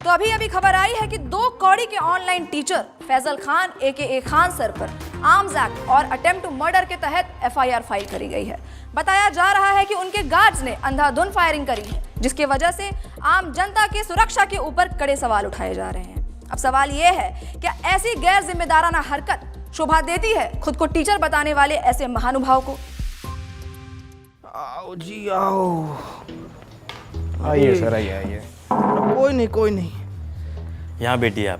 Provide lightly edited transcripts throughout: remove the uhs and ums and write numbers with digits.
तो अभी अभी खबर आई है कि 2 कौड़ी के ऑनलाइन टीचर फैजल खान एके खान सर पर आर्म्स एक्ट और अटेम्प्ट टू मर्डर के तहत एफआईआर फाइल करी गई है। बताया जा रहा है कि उनके गार्ड्स ने अंधाधुंध फायरिंग करी है, जिसकी वजह से आम जनता की सुरक्षा के ऊपर कड़े सवाल उठाए जा रहे हैं। अब सवाल यह है, क्या ऐसी गैर जिम्मेदाराना हरकत शोभा देती है खुद को टीचर बताने वाले ऐसे महानुभाव को? आओ जी आओ। आइए सर, आइए। कोई नहीं। यहाँ बैठिए आप।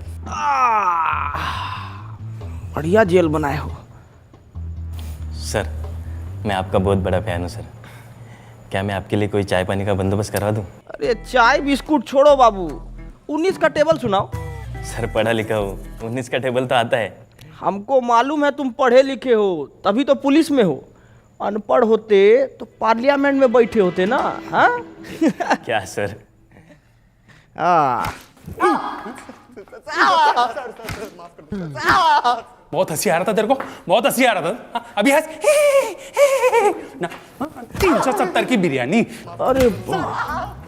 बढ़िया जेल बनाए हो सर, मैं आपका बहुत बड़ा फैन हूँ सर। क्या मैं आपके लिए कोई चाय पानी का बंदोबस्त करवा दूँ? अरे चाय बिस्कुट छोड़ो बाबू, 19 का टेबल सुनाओ। सर पढ़ा लिखा हो, 19 का टेबल तो आता है। हमको मालूम है तुम पढ़े लिखे हो, तभी तो पुलिस में हो। अनपढ़ होते तो पार्लियामेंट में बैठे होते ना। हाँ क्या सर? बहुत हंसी आ रहा था तेरे को, बहुत हंसी आ रहा था। अभी हंस ना। 370 की बिरयानी। अरे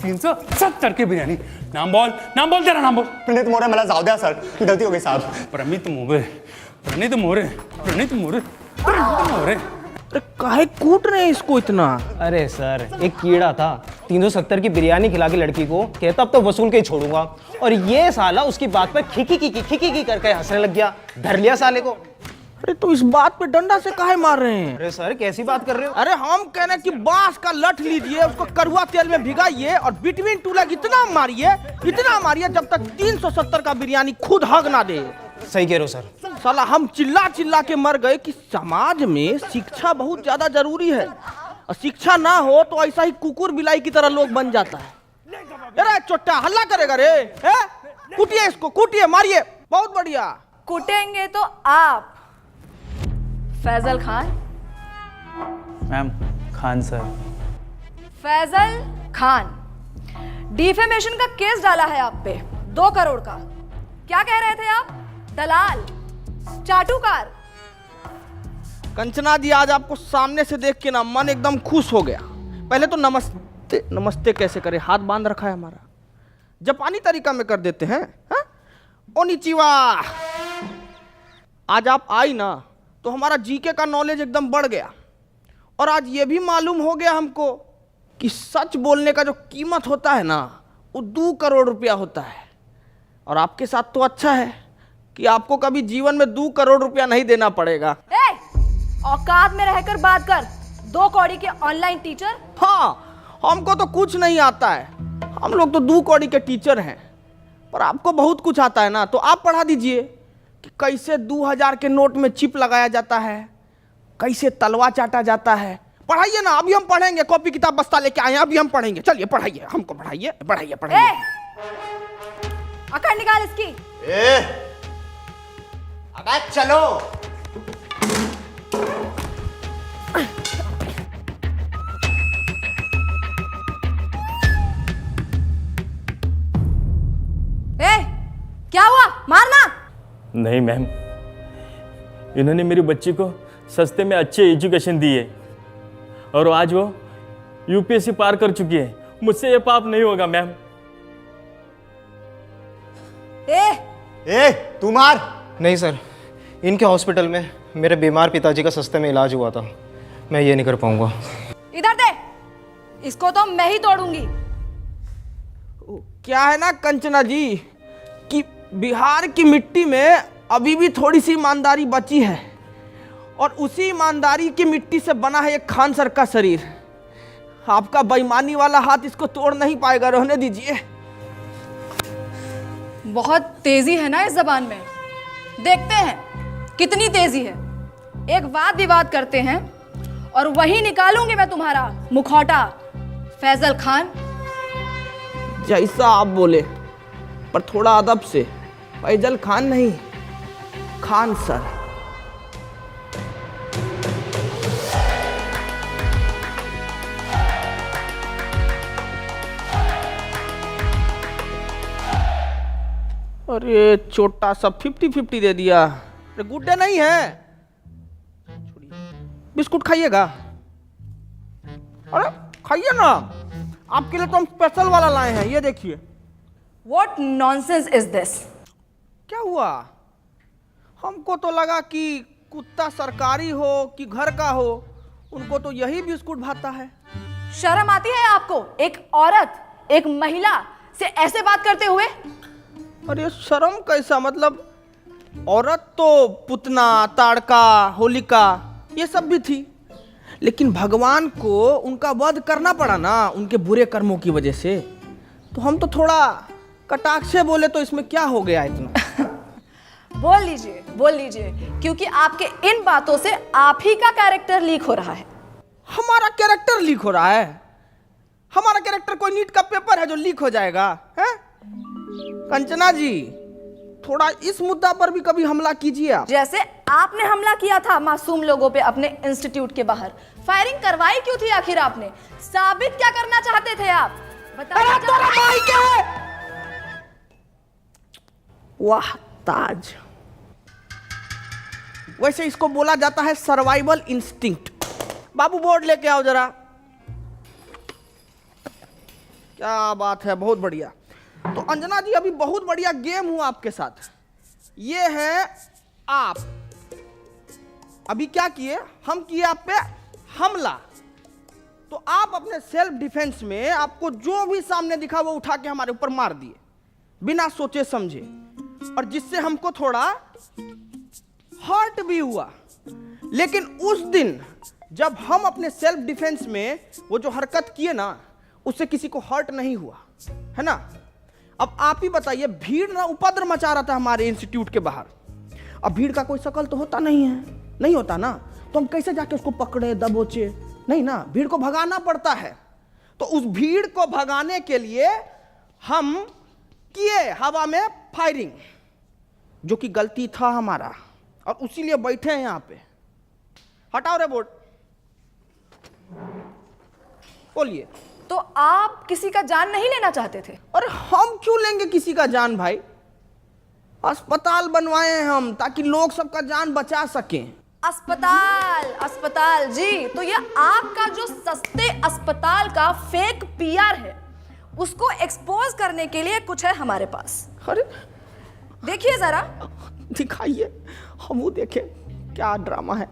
370 की बिरयानी। नाम बोल तेरा नाम बोल। प्रणीत मोरे, मला जाऊ द्या सर, गलती हो गई साहब। प्रणीत मोरे। अरे काहे कूट रहे हैं इसको इतना? अरे सर, एक कीड़ा था 370 की बिरयानी खिला के लड़की को, कहता अब तो वसूल के ही छोड़ूंगा, और ये साला उसकी बात पर खिकी करके हंसने लग गया। धर लिया साले को। अरे तो इस बात पे डंडा से काहे मार रहे हैं? अरे सर कैसी बात कर रहे हो? अरे हम कह रहे हैं कि बांस का लठ लीजिए, उसको कड़वा तेल में भिगाइए और बिटवीन टू लेग इतना मारिए जब तक 370 का बिरयानी खुद हग ना दे। सही कह रहे हो सर। साला हम चिल्ला के मर गए कि समाज में शिक्षा बहुत ज्यादा जरूरी है, और शिक्षा ना हो तो ऐसा ही कुकुर बिलाई की तरह लोग बन जाता है। अरे चोट्टा हल्ला करेगा रे, कूटिए इसको, कूटिए, मारिए। बहुत बढ़िया। कुटेंगे तो आप Faisal Khan. Ma'am, Khan sir. Faisal Khan, defamation का केस डाला है आप पे 2 करोड़ का। क्या कह रहे थे आप? दलाल, चाटुकार। कंचना जी, आज आपको सामने से देख के ना मन एकदम खुश हो गया। पहले तो नमस्ते कैसे करे, हाथ बांध रखा है हमारा, जापानी तरीका में कर देते हैं। ओनिचिवा। आज आप आई ना तो हमारा जीके का नॉलेज एकदम बढ़ गया, और आज ये भी मालूम हो गया हमको कि सच बोलने का जो कीमत होता है ना, वो 2 करोड़ रुपया होता है। और आपके साथ तो अच्छा है कि आपको कभी जीवन में 2 करोड़ रुपया नहीं देना पड़ेगा। औकात में रहकर बात कर। 2 कौड़ी के ऑनलाइन टीचर। हाँ, हमको तो कुछ नहीं आता है, हम लोग तो 2 कौड़ी के टीचर हैं, पर आपको बहुत कुछ आता है ना, तो आप पढ़ा दीजिए कि कैसे 2000 के नोट में चिप लगाया जाता है, कैसे तलवा चाटा जाता है। पढ़ाइए ना, अभी हम पढ़ेंगे। कॉपी किताब बस्ता लेके आए हैं, अभी हम पढ़ेंगे। चलिए पढ़ाइए, हमको पढ़ाइए। अकड़ निकाल इसकी। अबे चलो। क्या हुआ? मारना नहीं मैम, इन्होंने मेरी बच्ची को सस्ते में अच्छी एजुकेशन दी है, और आज वो यूपीएससी पार कर चुकी है। मुझसे ये पाप नहीं होगा मैम। तू मार। नहीं सर, इनके हॉस्पिटल में मेरे बीमार पिताजी का सस्ते में इलाज हुआ था, मैं ये नहीं कर पाऊंगा। इधर दे, इसको तो मैं ही तोड़ूंगी। क्या है ना कंचना जी कि बिहार की मिट्टी में अभी भी थोड़ी सी ईमानदारी बची है, और उसी ईमानदारी की मिट्टी से बना है एक खान सर का शरीर। आपका बेईमानी वाला हाथ इसको तोड़ नहीं पाएगा, रहने दीजिए। बहुत तेजी है ना इस जबान में, देखते हैं कितनी तेजी है। एक वाद विवाद करते हैं और वही निकालूंगी मैं तुम्हारा मुखौटा। फैजल खान, जैसा आप बोले, पर थोड़ा अदब से। फैजल खान नहीं, खान सर। अरे छोटा सा 50-50 दे दिया। अरे गुड्डे नहीं है, बिस्कुट खाइएगा? अरे खाइए ना, आपके लिए तो हम स्पेशल वाला लाए हैं, ये देखिए। What nonsense is this? क्या हुआ? हमको तो लगा कि कुत्ता सरकारी हो कि घर का हो, उनको तो यही बिस्कुट भाता है। शर्म आती है आपको? एक औरत, एक महिला से ऐसे बात करते हुए? अरे शर्म कैसा, मतलब औरत तो पुतना, ताड़का, होलिका ये सब भी थी, लेकिन भगवान को उनका वध करना पड़ा ना उनके बुरे कर्मों की वजह से, तो हम तो थोड़ा कटाक्ष से बोले तो इसमें क्या हो गया इतना। बोल लीजिए, क्योंकि आपके इन बातों से आप ही का कैरेक्टर लीक हो रहा है। हमारा कैरेक्टर लीक हो रहा है? हमारा कैरेक्टर कोई नीट का पेपर है जो लीक हो जाएगा? है कंचना जी, थोड़ा इस मुद्दा पर भी कभी हमला कीजिए आप। जैसे आपने हमला किया था मासूम लोगों पे अपने इंस्टीट्यूट के बाहर। फायरिंग करवाई क्यों थी आखिर आपने? साबित क्या करना चाहते थे आप? बताइए। वाह ताज, वैसे इसको बोला जाता है सर्वाइवल इंस्टिंक्ट। बाबू बोर्ड लेके आओ जरा। क्या बात है, बहुत बढ़िया। तो अंजना जी, अभी बहुत बढ़िया गेम हुआ आपके साथ। ये है आप अभी क्या किए, हम किए आप पे हमला, तो आप अपने सेल्फ डिफेंस में आपको जो भी सामने दिखा वो उठा के हमारे ऊपर मार दिए बिना सोचे समझे, और जिससे हमको थोड़ा हर्ट भी हुआ। लेकिन उस दिन जब हम अपने सेल्फ डिफेंस में वो जो हरकत किए ना, उससे किसी को हर्ट नहीं हुआ, है ना। अब आप ही बताइए, भीड़ ना उपद्रव मचा रहा था हमारे इंस्टीट्यूट के बाहर। अब भीड़ का कोई शकल तो होता नहीं है, नहीं होता ना, तो हम कैसे जाके उसको पकड़े दबोचे? नहीं ना, भीड़ को भगाना पड़ता है। तो उस भीड़ को भगाने के लिए हम किए हवा में फायरिंग, जो कि गलती था हमारा, और उसीलिए बैठे हैं यहां पे। हटाओ रे बोर्ड, बोलिए। तो आप किसी का जान नहीं लेना चाहते थे? अरे हम क्यों लेंगे किसी का जान भाई? अस्पताल बनवाए हैं हम ताकि लोग सबका जान बचा सकें। अस्पताल जी, तो ये आपका जो सस्ते अस्पताल का फेक पीआर है, उसको एक्सपोज करने के लिए कुछ है हमारे पास। अरे देखिए जरा, दिखाइए, हम वो देखें क्या ड्रामा है।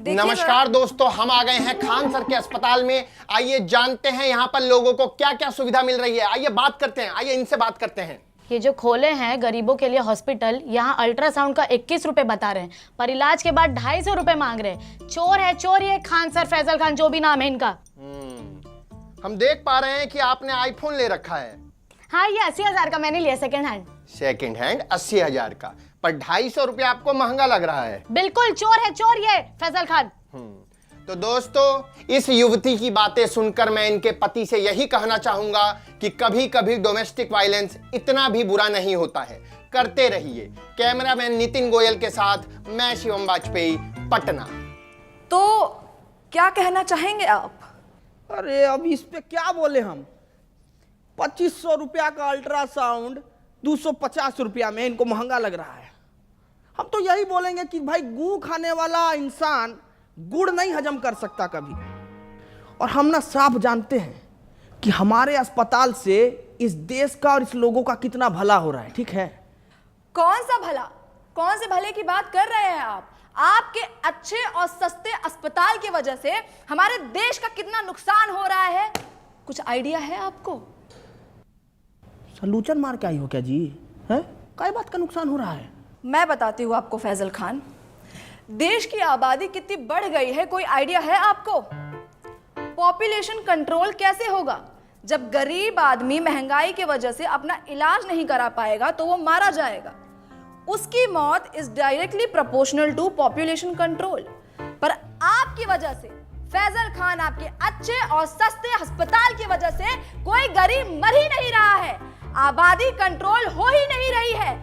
नमस्कार दोस्तों, हम आ गए हैं खान सर के अस्पताल में। आइए जानते हैं यहाँ पर लोगों को क्या क्या सुविधा मिल रही है। आइए बात करते हैं, आइए इनसे बात करते हैं। ये जो खोले हैं गरीबों के लिए हॉस्पिटल, यहाँ अल्ट्रासाउंड का 21 रुपए बता रहे हैं, पर इलाज के बाद 250 रुपए मांग रहे हैं। चोर है चोर, ये खान सर, फैजल खान, जो भी नाम है इनका। हम देख पा रहे हैं कि आपने आईफोन ले रखा है। हाँ, ये 80,000 का मैंने लिया, सेकंड हैंड। सेकंड हैंड 80,000 का, पर 250 रुपये आपको महंगा लग रहा है। बिल्कुल चोर है चोर ये फैजल खान। तो दोस्तों, इस युवती की बातें सुनकर मैं इनके पति से यही कहना चाहूंगा कि कभी कभी डोमेस्टिक वायलेंस इतना भी बुरा नहीं होता है। करते रहिए। कैमरामैन नितिन गोयल के साथ मैं शिवम वाजपेयी, पटना। तो क्या कहना चाहेंगे आप? अरे अब इस पे क्या बोले हम। 2500 रुपया का अल्ट्रासाउंड 250 रुपया में इनको महंगा लग रहा है। हम तो यही बोलेंगे कि भाई, गू खाने वाला इंसान गुड़ नहीं हजम कर सकता कभी। और हम ना साफ जानते हैं कि हमारे अस्पताल से इस देश का और इस लोगों का कितना भला हो रहा है, ठीक है। कौन सा भला? कौन से भले की बात कर रहे हैं आप? आपके अच्छे और सस्ते अस्पताल की वजह से हमारे देश का कितना नुकसान हो रहा है, कुछ आइडिया है आपको? सलूचन मार के आई हो क्या जी? है काय बात का नुकसान हो रहा है? मैं बताती हूँ आपको फैजल खान। देश की आबादी कितनी बढ़ गई है, कोई आइडिया है आपको? पॉपुलेशन कंट्रोल कैसे होगा? जब गरीब आदमी महंगाई की वजह से अपना इलाज नहीं करा पाएगा तो वो मारा जाएगा। उसकी मौत is directly proportional to population control. पर आपकी वजह से, फैजल खान, आपके अच्छे और सस्ते अस्पताल की वजह से कोई गरीब मर ही नहीं रहा है, आबादी कंट्रोल हो ही नहीं रही है।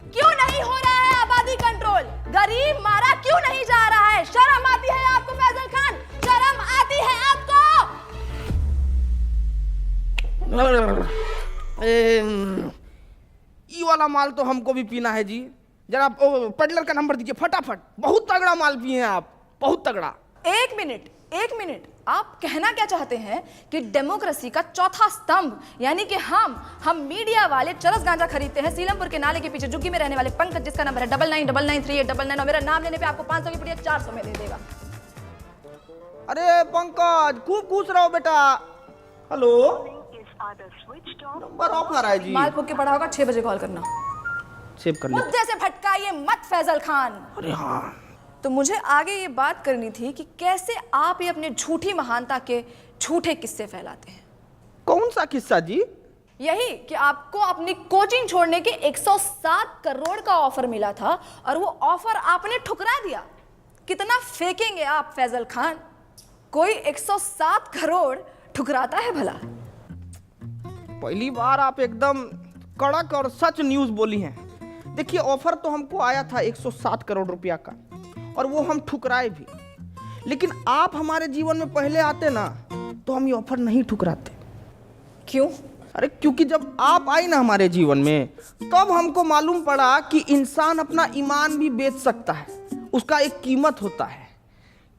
क्यों नहीं हो रहा है आबादी कंट्रोल? गरीब मारा क्यों नहीं जा रहा है? शर्म आती है आपको फैजल खान? शर्म आती है आपको? ये वाला माल तो हमको भी पीना है जी। जरा पेडलर का नंबर दीजिए फटाफट। बहुत तगड़ा माल पिए हैं आप, बहुत तगड़ा। एक मिनट, एक मिनट, आप कहना क्या चाहते हैं कि डेमोक्रेसी का चौथा स्तंभ यानी कि हम मीडिया वाले चरस गांजा खरीदते हैं सीलमपुर के नाले के पीछे झुग्गी में रहने वाले पंकज, जिसका नंबर है 99993899, और मेरा नाम लेने पे आपको 500 की पुड़िया 400 में दे देगा। अरे पंकज, खूब खुश रहो बेटा। हेलो, नंबर ऑफ आ रहा है जी। माल फूक के पड़ा होगा, 6 बजे कॉल करना। सेव कर ले। मुद्दे से भटकाइए मत फैजल खान। अरे हाँ, तो मुझे आगे ये बात करनी थी कि कैसे आप ये अपने झूठी महानता के झूठे किस्से फैलाते हैं। कौन सा किस्सा जी? यही कि आपको अपनी कोचिंग छोड़ने के 107 करोड़ का ऑफर मिला था और वो ऑफर आपने ठुकरा दिया। कितना फेंकेंगे आप फैजल खान? कोई 107 करोड़ ठुकराता है भला? पहली बार आप एकदम कड़क और सच न्यूज बोली हैं। देखिए, ऑफर तो हमको आया था 107 करोड़ रुपया का, और वो हम ठुकराए भी। लेकिन आप हमारे जीवन में पहले आते ना, तो हम ये ऑफर नहीं ठुकराते। क्यों? अरे क्योंकि जब आप आई ना हमारे जीवन में, तब हमको मालूम पड़ा कि इंसान अपना ईमान भी बेच सकता है, उसका एक कीमत होता है।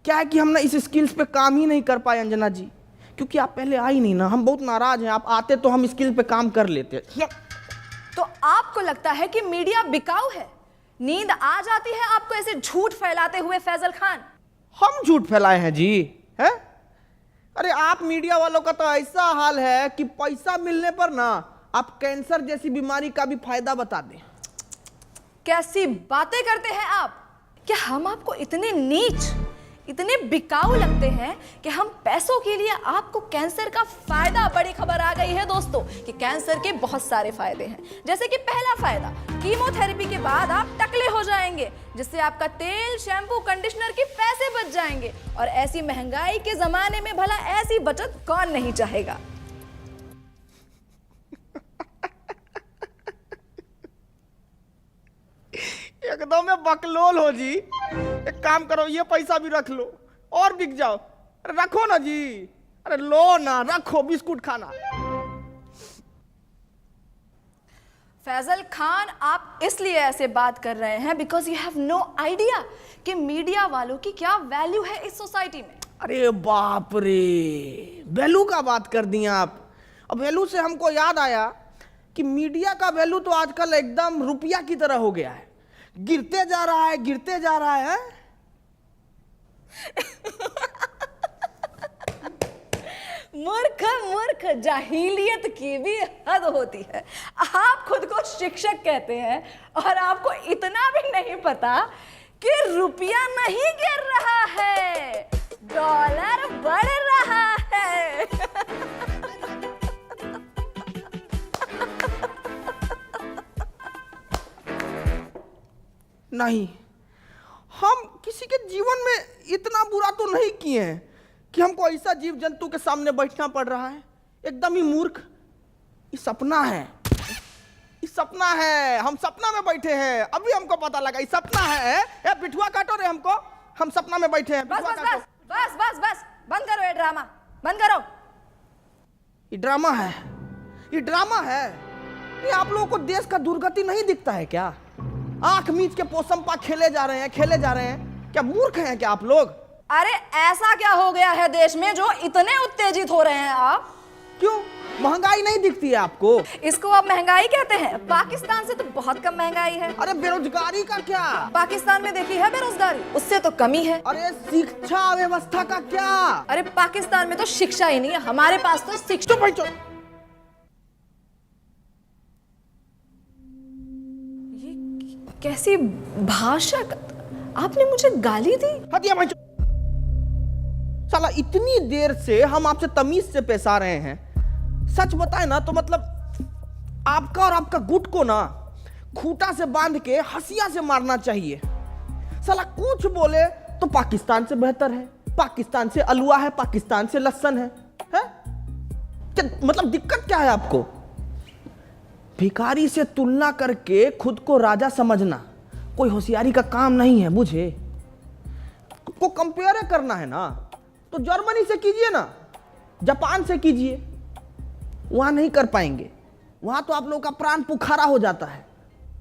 क्या है कि हम ना इस स्किल्स पे काम ही नहीं कर पाए अंजना जी, क्योंकि आप पहले आई नहीं ना। हम बहुत नाराज हैं, आप आते तो हम स्किल पे काम कर लेते। तो आपको लगता है कि मीडिया बिकाऊ है? नींद आ जाती है आपको ऐसे झूठ फैलाते हुए फैजल खान? हम झूठ फैलाए हैं जी? हैं? अरे आप मीडिया वालों का तो ऐसा हाल है कि पैसा मिलने पर ना आप कैंसर जैसी बीमारी का भी फायदा बता दें। कैसी बातें करते हैं आप? क्या हम आपको इतने नीच, इतने बिकाऊ लगते हैं कि हम पैसों के लिए आपको कैंसर का फायदा? बड़ी खबर आ गई है दोस्तों कि कैंसर के बहुत सारे फायदे हैं। जैसे कि पहला फायदा, कीमोथेरेपी के बाद आप टकले हो जाएंगे, जिससे आपका तेल, शैम्पू, कंडीशनर के पैसे बच जाएंगे। और ऐसी महंगाई के जमाने में भला ऐसी बचत कौन नहीं चाहेगा? एकदम में बकलोल हो जी। एक काम करो, ये पैसा भी रख लो और बिक जाओ। अरे रखो ना जी, अरे लो ना, रखो, बिस्कुट खाना। फैजल खान, आप इसलिए ऐसे बात कर रहे हैं because you have no idea कि मीडिया वालों की क्या वैल्यू है इस सोसाइटी में। अरे बाप रे, वैल्यू का बात कर दिया आप। अब वैल्यू से हमको याद आया कि मीडिया का वैल्यू तो आजकल एकदम रुपया की तरह हो गया है, गिरते जा रहा है, गिरते जा रहा है। मूर्ख मूर्ख, जाहिलियत की भी हद होती है। आप खुद को शिक्षक कहते हैं और आपको इतना भी नहीं पता कि रुपया नहीं गिर रहा है, डॉलर बढ़ रहा है। नहीं, हम किसी के जीवन में इतना बुरा तो नहीं किए हैं कि हमको ऐसा जीव जंतु के सामने बैठना पड़ रहा है। एकदम ही मूर्ख। ये सपना है, ये सपना है। हम सपना में बैठे हैं, अभी हमको पता लगा ये सपना है। ए बिठुआ काटो रे हमको, हम सपना में बैठे हैं। बस बिठुआ बस काटो। बस बस बस बस, बंद करो ये ड्रामा, बंद करो। ये ड्रामा है, ये ड्रामा है। ये आप लोगों को देश का दुर्गति नहीं दिखता है क्या? आंख मीच के पोसमपा खेले जा रहे हैं, खेले जा रहे हैं। क्या मूर्ख हैं क्या आप लोग? अरे ऐसा क्या हो गया है देश में जो इतने उत्तेजित हो रहे हैं आप? क्यों, महंगाई नहीं दिखती है आपको? इसको आप महंगाई कहते हैं? पाकिस्तान से तो बहुत कम महंगाई है। अरे बेरोजगारी का क्या? पाकिस्तान में देखी है बेरोजगारी, उससे तो कमी है। अरे शिक्षा व्यवस्था का क्या? अरे पाकिस्तान में तो शिक्षा ही नहीं है, हमारे पास तो शिक्षा। चुप भाई चुप। ये कैसी भाषा? आपने मुझे गाली दी? हटिया भाई चुप। साला इतनी देर से हम आपसे तमीज से पेश आ रहे हैं। सच बताए ना तो मतलब आपका और आपका गुट को ना खूंटा से बांध के हंसिया से मारना चाहिए। साला कुछ बोले तो पाकिस्तान से बेहतर है, पाकिस्तान से अलुआ है, पाकिस्तान से लहसन है? मतलब दिक्कत क्या है आपको? भिखारी से तुलना करके खुद को राजा समझना कोई होशियारी का काम नहीं है। बुझे को कंपेयर करना है ना तो जर्मनी से कीजिए ना, जापान से कीजिए। वहां नहीं कर पाएंगे, वहां तो आप लोगों का प्राण पुखारा हो जाता है।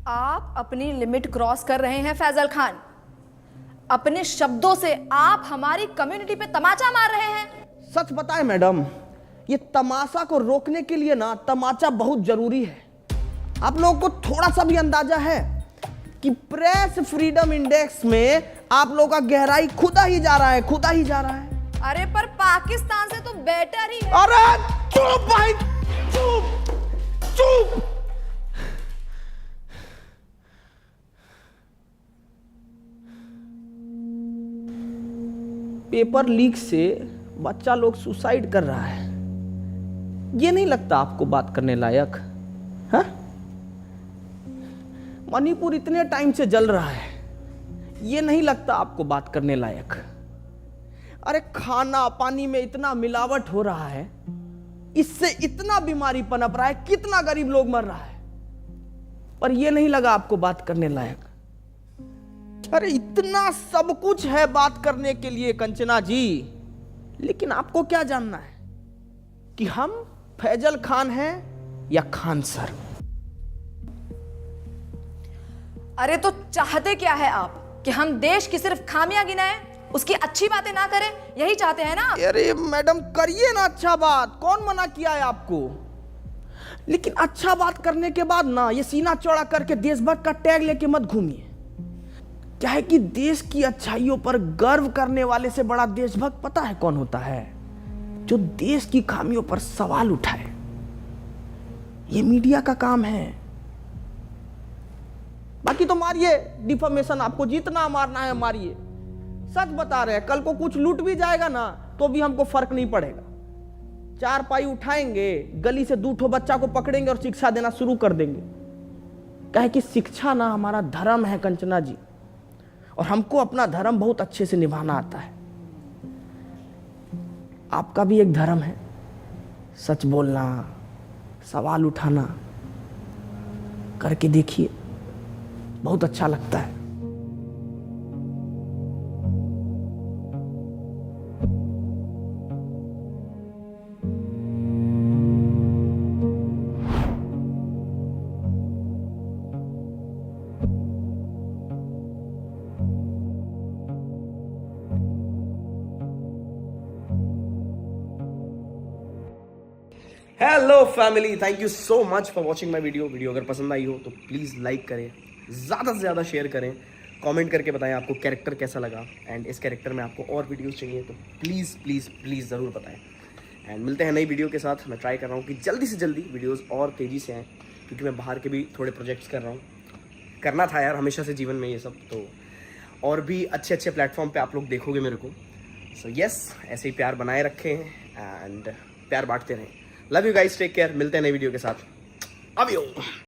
आप अपनी लिमिट क्रॉस कर रहे हैं फैजल खान। अपने शब्दों से आप हमारी कम्युनिटी पे तमाचा मार रहे हैं। सच बताएं मैडम, ये तमाशा को रोकने के लिए ना तमाचा बहुत जरूरी है। आप लोगों को थोड़ा सा भी अंदाजा है कि प्रेस फ्रीडम इंडेक्स में आप लोगों का गहराई खुदा ही जा रहा है, खुदा ही जा रहा है। अरे पर पाकिस्तान से तो बेटर ही है। अरे चुप भाई, चुप चुप। पेपर लीक से बच्चा लोग सुसाइड कर रहा है, ये नहीं लगता आपको बात करने लायक? हाँ? मणिपुर इतने टाइम से जल रहा है, ये नहीं लगता आपको बात करने लायक? अरे खाना पानी में इतना मिलावट हो रहा है, इससे इतना बीमारी पनप रहा है, कितना गरीब लोग मर रहा है, पर यह नहीं लगा आपको बात करने लायक? अरे इतना सब कुछ है बात करने के लिए कंचना जी, लेकिन आपको क्या जानना है कि हम फैजल खान हैं या खान सर? अरे तो चाहते क्या है आप कि हम देश की सिर्फ खामियां गिनाएं, उसकी अच्छी बातें ना करें? यही चाहते हैं ना? अरे मैडम करिए ना अच्छा बात, कौन मना किया है आपको? लेकिन अच्छा बात करने के बाद ना ये सीना चौड़ा करके देशभक्त का टैग लेके मत घूमिए। क्या है कि देश की अच्छाइयों पर गर्व करने वाले से बड़ा देशभक्त पता है कौन होता है? जो देश की खामियों पर सवाल उठाए। ये मीडिया का काम है। बाकी तो मारिए डिफॉर्मेशन, आपको जितना मारना है मारिए। सच बता रहे हैं, कल को कुछ लूट भी जाएगा ना तो भी हमको फर्क नहीं पड़ेगा। 4 पाई उठाएंगे, गली से 2 ठो बच्चा को पकड़ेंगे और शिक्षा देना शुरू कर देंगे। कहे कि शिक्षा ना हमारा धर्म है कंचना जी, और हमको अपना धर्म बहुत अच्छे से निभाना आता है। आपका भी एक धर्म है, सच बोलना, सवाल उठाना। करके देखिए, बहुत अच्छा लगता है। Hello family, thank you so much for watching my video अगर पसंद आई हो तो प्लीज़ लाइक करें, ज़्यादा से ज़्यादा शेयर करें, कमेंट करके बताएं आपको कैरेक्टर कैसा लगा, एंड इस कैरेक्टर में आपको और वीडियोस चाहिए तो प्लीज़ प्लीज़ प्लीज़ ज़रूर बताएं। एंड मिलते हैं नई वीडियो के साथ। मैं ट्राई कर रहा हूँ कि जल्दी से जल्दी वीडियोज़ और तेज़ी से आएँ, क्योंकि मैं बाहर के भी थोड़े प्रोजेक्ट्स कर रहा हूँ। करना था यार हमेशा से जीवन में ये सब, तो और भी अच्छे अच्छे प्लेटफॉर्म पर आप लोग देखोगे मेरे को। सो येस, ऐसे ही प्यार बनाए रखें एंड प्यार बांटते रहें। Love you guys, take care. मिलते हैं नई वीडियो के साथ। अब